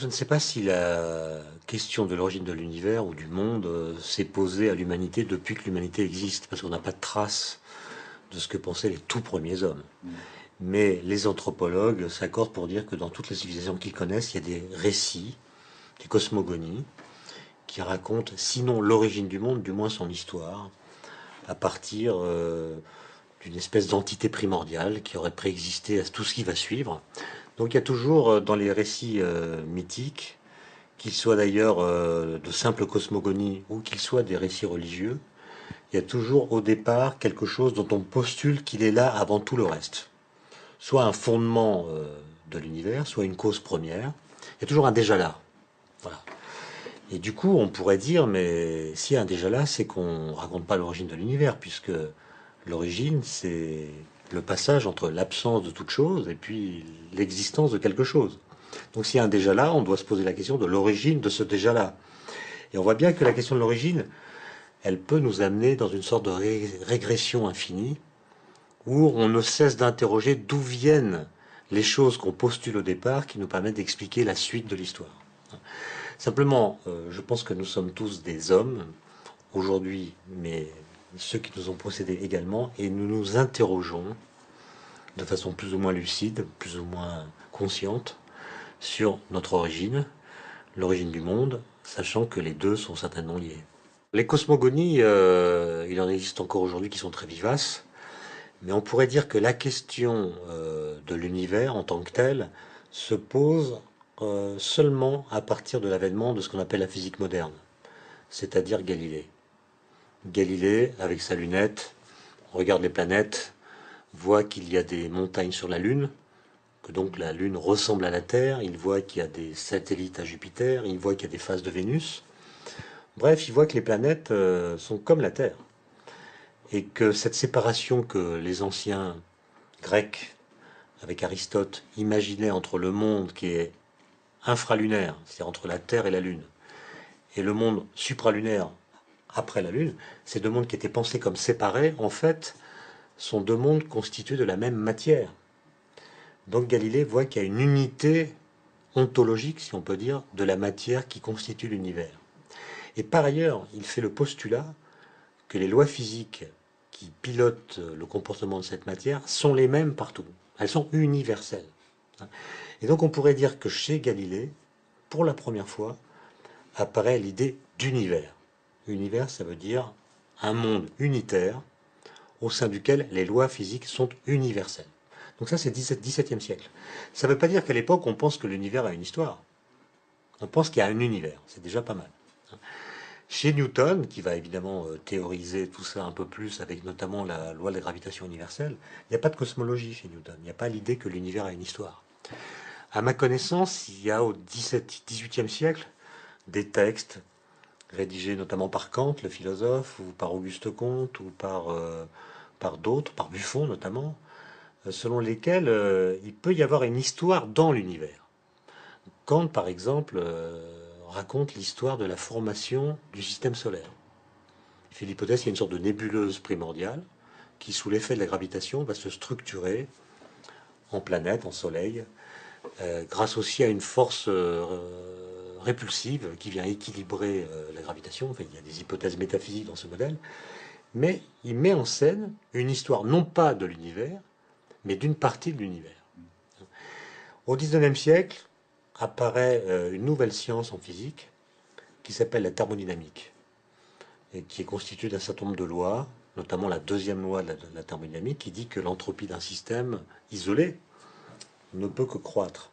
Je ne sais pas si la question de l'origine de l'univers ou du monde s'est posée à l'humanité depuis que l'humanité existe, parce qu'on n'a pas de trace de ce que pensaient les tout premiers hommes. Mais les anthropologues s'accordent pour dire que dans toutes les civilisations qu'ils connaissent, il y a des récits, des cosmogonies, qui racontent, sinon l'origine du monde, du moins son histoire, à partir d'une espèce d'entité primordiale qui aurait préexisté à tout ce qui va suivre. Donc il y a toujours dans les récits mythiques, qu'ils soient d'ailleurs de simples cosmogonies ou qu'ils soient des récits religieux, il y a toujours au départ quelque chose dont on postule qu'il est là avant tout le reste. Soit un fondement de l'univers, soit une cause première. Il y a toujours un déjà là. Voilà. Et du coup, on pourrait dire, mais s'il y a un déjà là, c'est qu'on ne raconte pas l'origine de l'univers, puisque l'origine, c'est le passage entre l'absence de toute chose et puis l'existence de quelque chose. Donc s'il y a un déjà là, on doit se poser la question de l'origine de ce déjà là. Et on voit bien que la question de l'origine, elle peut nous amener dans une sorte de régression infinie, où on ne cesse d'interroger d'où viennent les choses qu'on postule au départ qui nous permettent d'expliquer la suite de l'histoire. Simplement, je pense que nous sommes tous des hommes aujourd'hui, mais ceux qui nous ont précédés également, et nous nous interrogeons de façon plus ou moins lucide, plus ou moins consciente, sur notre origine, l'origine du monde, sachant que les deux sont certainement liés. Les cosmogonies, il en existe encore aujourd'hui qui sont très vivaces, mais on pourrait dire que la question de l'univers en tant que tel se pose seulement à partir de l'avènement de ce qu'on appelle la physique moderne, c'est-à-dire Galilée. Galilée, avec sa lunette, regarde les planètes, voit qu'il y a des montagnes sur la Lune, que donc la Lune ressemble à la Terre, il voit qu'il y a des satellites à Jupiter, il voit qu'il y a des phases de Vénus. Bref, il voit que les planètes sont comme la Terre. Et que cette séparation que les anciens Grecs, avec Aristote, imaginaient entre le monde qui est infralunaire, c'est-à-dire entre la Terre et la Lune, et le monde supralunaire après la Lune, ces deux mondes qui étaient pensés comme séparés, en fait, sont deux mondes constitués de la même matière. Donc Galilée voit qu'il y a une unité ontologique, si on peut dire, de la matière qui constitue l'univers. Et par ailleurs, il fait le postulat que les lois physiques qui pilotent le comportement de cette matière sont les mêmes partout. Elles sont universelles. Et donc on pourrait dire que chez Galilée, pour la première fois, apparaît l'idée d'univers. Univers, ça veut dire un monde unitaire au sein duquel les lois physiques sont universelles. Donc ça, c'est 17e siècle. Ça ne veut pas dire qu'à l'époque, on pense que l'univers a une histoire. On pense qu'il y a un univers. C'est déjà pas mal. Chez Newton, qui va évidemment théoriser tout ça un peu plus, avec notamment la loi de la gravitation universelle, il n'y a pas de cosmologie chez Newton. Il n'y a pas l'idée que l'univers a une histoire. À ma connaissance, il y a au XVIIIe siècle des textes rédigés notamment par Kant, le philosophe, ou par Auguste Comte, ou par d'autres, par Buffon notamment, selon lesquels il peut y avoir une histoire dans l'univers. Kant, par exemple, raconte l'histoire de la formation du système solaire. Il fait l'hypothèse qu'il y a une sorte de nébuleuse primordiale qui, sous l'effet de la gravitation, va se structurer en planète, en soleil, grâce aussi à une force répulsive qui vient équilibrer la gravitation. Enfin, il y a des hypothèses métaphysiques dans ce modèle, mais il met en scène une histoire non pas de l'univers, mais d'une partie de l'univers. Au XIXe siècle apparaît une nouvelle science en physique qui s'appelle la thermodynamique et qui est constituée d'un certain nombre de lois, notamment la deuxième loi de la thermodynamique qui dit que l'entropie d'un système isolé ne peut que croître.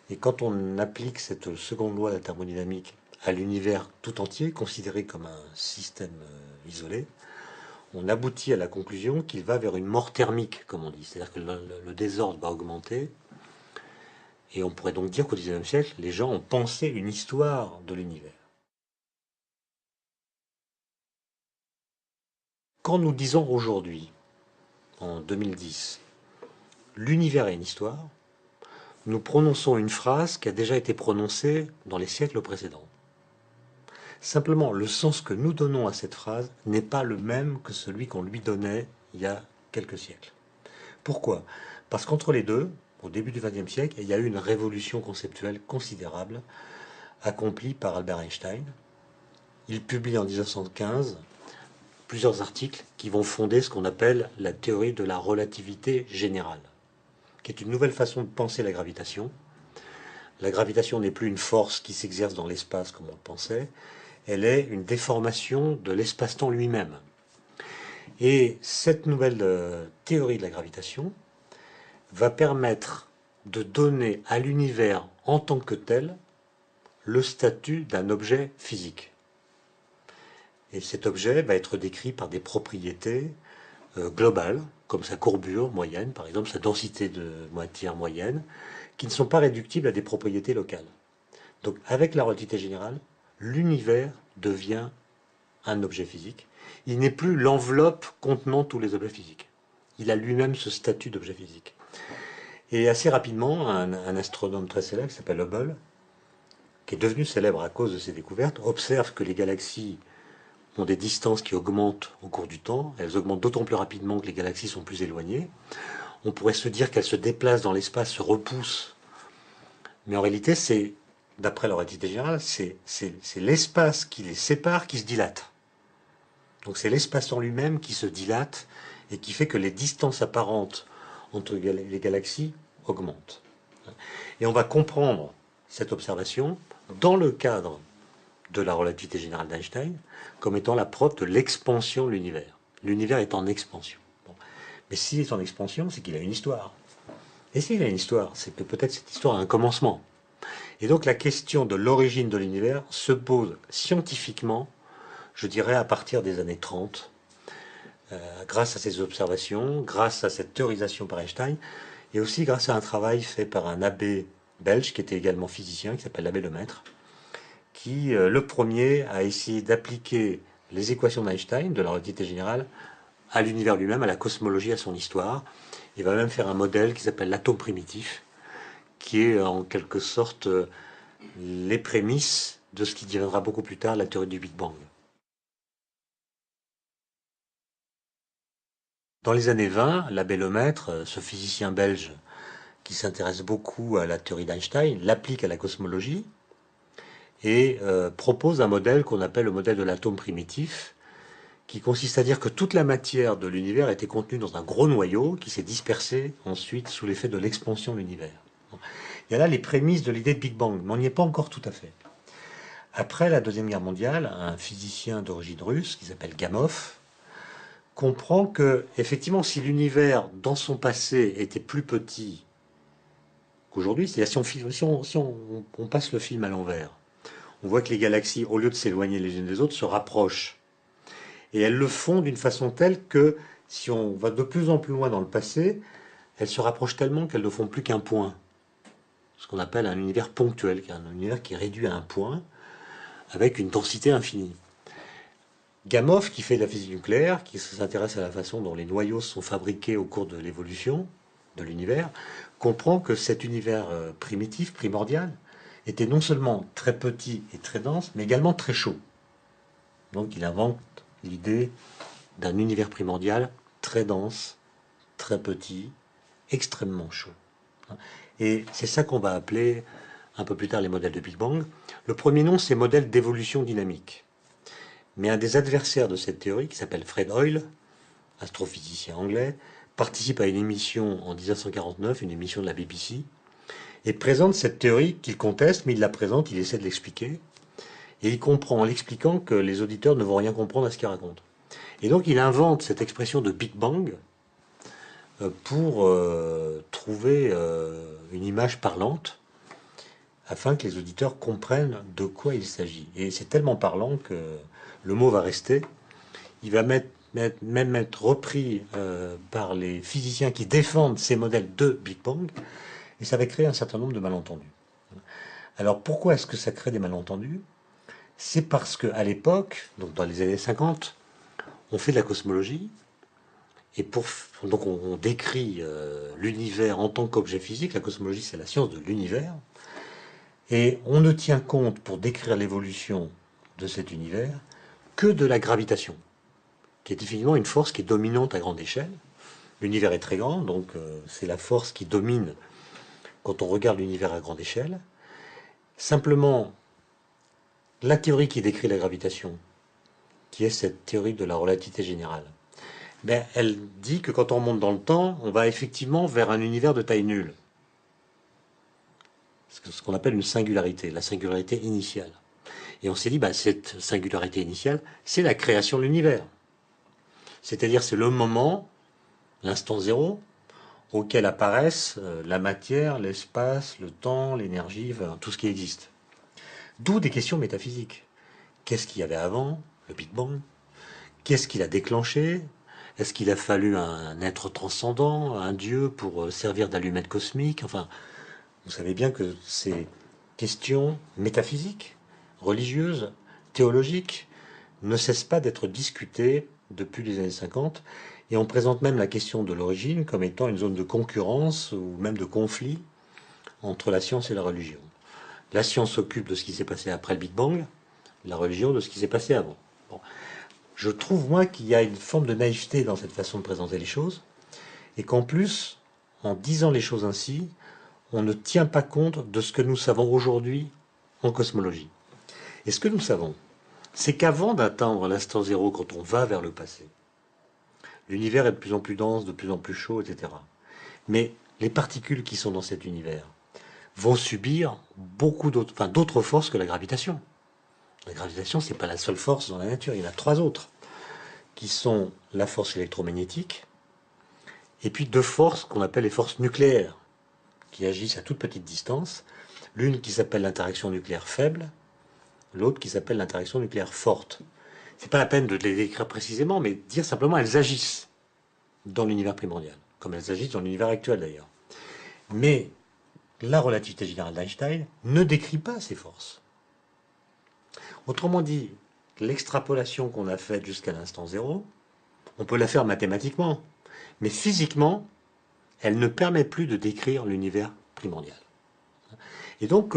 Et quand on applique cette seconde loi de la thermodynamique à l'univers tout entier, considéré comme un système isolé, on aboutit à la conclusion qu'il va vers une mort thermique, comme on dit. C'est-à-dire que le désordre va augmenter. Et on pourrait donc dire qu'au XIXe siècle, les gens ont pensé une histoire de l'univers. Quand nous disons aujourd'hui, en 2010, l'univers a une histoire, nous prononçons une phrase qui a déjà été prononcée dans les siècles précédents. Simplement, le sens que nous donnons à cette phrase n'est pas le même que celui qu'on lui donnait il y a quelques siècles. Pourquoi? Parce qu'entre les deux, au début du XXe siècle, et il y a eu une révolution conceptuelle considérable accomplie par Albert Einstein. Il publie en 1915 plusieurs articles qui vont fonder ce qu'on appelle la théorie de la relativité générale, qui est une nouvelle façon de penser la gravitation. La gravitation n'est plus une force qui s'exerce dans l'espace comme on le pensait, elle est une déformation de l'espace-temps lui-même. Et cette nouvelle théorie de la gravitation va permettre de donner à l'univers en tant que tel le statut d'un objet physique. Et cet objet va être décrit par des propriétés globales, comme sa courbure moyenne, par exemple sa densité de matière moyenne, qui ne sont pas réductibles à des propriétés locales. Donc avec la relativité générale, l'univers devient un objet physique. Il n'est plus l'enveloppe contenant tous les objets physiques. Il a lui-même ce statut d'objet physique. Et assez rapidement, un astronome très célèbre qui s'appelle Hubble, qui est devenu célèbre à cause de ses découvertes, observe que les galaxies ont des distances qui augmentent au cours du temps. Elles augmentent d'autant plus rapidement que les galaxies sont plus éloignées. On pourrait se dire qu'elles se déplacent dans l'espace, se repoussent. Mais en réalité, c'est, d'après la relativité générale, c'est l'espace qui les sépare qui se dilate. Donc c'est l'espace en lui-même qui se dilate et qui fait que les distances apparentes entre les galaxies augmentent. Et on va comprendre cette observation dans le cadre de la relativité générale d'Einstein comme étant la preuve de l'expansion de l'univers. L'univers est en expansion. Bon. Mais s'il est en expansion, c'est qu'il a une histoire. Et s'il a une histoire, c'est que peut-être cette histoire a un commencement. Et donc la question de l'origine de l'univers se pose scientifiquement, je dirais à partir des années 30, grâce à ces observations, grâce à cette théorisation par Einstein, et aussi grâce à un travail fait par un abbé belge qui était également physicien, qui s'appelle l'abbé Lemaître, qui, le premier, a essayé d'appliquer les équations d'Einstein, de la relativité générale, à l'univers lui-même, à la cosmologie, à son histoire. Il va même faire un modèle qui s'appelle l'atome primitif, qui est en quelque sorte les prémices de ce qui deviendra beaucoup plus tard la théorie du Big Bang. Dans les années 20, l'abbé Lemaître, ce physicien belge qui s'intéresse beaucoup à la théorie d'Einstein, l'applique à la cosmologie et propose un modèle qu'on appelle le modèle de l'atome primitif, qui consiste à dire que toute la matière de l'univers était contenue dans un gros noyau qui s'est dispersé ensuite sous l'effet de l'expansion de l'univers. Il y a là les prémices de l'idée de Big Bang, mais on n'y est pas encore tout à fait. Après la Deuxième Guerre mondiale, un physicien d'origine russe qui s'appelle Gamow comprend que, effectivement, si l'univers, dans son passé, était plus petit qu'aujourd'hui, c'est-à-dire si on passe le film à l'envers, on voit que les galaxies, au lieu de s'éloigner les unes des autres, se rapprochent. Et elles le font d'une façon telle que, si on va de plus en plus loin dans le passé, elles se rapprochent tellement qu'elles ne font plus qu'un point. Ce qu'on appelle un univers ponctuel, un univers qui est réduit à un point, avec une densité infinie. Gamow, qui fait de la physique nucléaire, qui s'intéresse à la façon dont les noyaux sont fabriqués au cours de l'évolution de l'univers, comprend que cet univers primitif, primordial, était non seulement très petit et très dense, mais également très chaud. Donc il invente l'idée d'un univers primordial très dense, très petit, extrêmement chaud. Et c'est ça qu'on va appeler un peu plus tard les modèles de Big Bang. Le premier nom, c'est modèle d'évolution dynamique. Mais un des adversaires de cette théorie, qui s'appelle Fred Hoyle, astrophysicien anglais, participe à une émission en 1949, une émission de la BBC, et présente cette théorie qu'il conteste, mais il la présente, il essaie de l'expliquer, et il comprend en l'expliquant que les auditeurs ne vont rien comprendre à ce qu'il raconte. Et donc il invente cette expression de Big Bang pour trouver une image parlante, afin que les auditeurs comprennent de quoi il s'agit. Et c'est tellement parlant que le mot va rester. Il va même être repris par les physiciens qui défendent ces modèles de Big Bang, et ça va créer un certain nombre de malentendus. Alors pourquoi est-ce que ça crée des malentendus? C'est parce qu'à l'époque, donc dans les années 50, on fait de la cosmologie, et donc on décrit l'univers en tant qu'objet physique. La cosmologie, c'est la science de l'univers. Et on ne tient compte, pour décrire l'évolution de cet univers, que de la gravitation, qui est effectivement une force qui est dominante à grande échelle. L'univers est très grand, donc c'est la force qui domine quand on regarde l'univers à grande échelle. Simplement, la théorie qui décrit la gravitation, qui est cette théorie de la relativité générale, ben, elle dit que quand on remonte dans le temps, on va effectivement vers un univers de taille nulle. Ce qu'on appelle une singularité, la singularité initiale. Et on s'est dit, ben, cette singularité initiale, c'est la création de l'univers. C'est-à-dire, c'est le moment, l'instant zéro, auquel apparaissent la matière, l'espace, le temps, l'énergie, enfin, tout ce qui existe. D'où des questions métaphysiques. Qu'est-ce qu'il y avait avant, le Big Bang? Qu'est-ce qui l'a déclenché? Est-ce qu'il a fallu un être transcendant, un dieu, pour servir d'allumette cosmique? Enfin, vous savez bien que ces questions métaphysiques, religieuses, théologiques, ne cessent pas d'être discutées depuis les années 50, et on présente même la question de l'origine comme étant une zone de concurrence ou même de conflit entre la science et la religion. La science s'occupe de ce qui s'est passé après le Big Bang, la religion de ce qui s'est passé avant. Bon. Je trouve, moi, qu'il y a une forme de naïveté dans cette façon de présenter les choses, et qu'en plus, en disant les choses ainsi, on ne tient pas compte de ce que nous savons aujourd'hui en cosmologie. Et ce que nous savons, c'est qu'avant d'atteindre l'instant zéro, quand on va vers le passé, l'univers est de plus en plus dense, de plus en plus chaud, etc. Mais les particules qui sont dans cet univers vont subir beaucoup d'autres forces que la gravitation. La gravitation, ce n'est pas la seule force dans la nature, il y en a 3 autres, qui sont la force électromagnétique, et puis 2 forces qu'on appelle les forces nucléaires, qui agissent à toute petite distance, l'une qui s'appelle l'interaction nucléaire faible, l'autre qui s'appelle l'interaction nucléaire forte. C'est pas la peine de les décrire précisément, mais dire simplement elles agissent dans l'univers primordial, comme elles agissent dans l'univers actuel d'ailleurs. Mais la relativité générale d'Einstein ne décrit pas ces forces. Autrement dit, l'extrapolation qu'on a faite jusqu'à l'instant zéro, on peut la faire mathématiquement, mais physiquement, elle ne permet plus de décrire l'univers primordial. Et donc,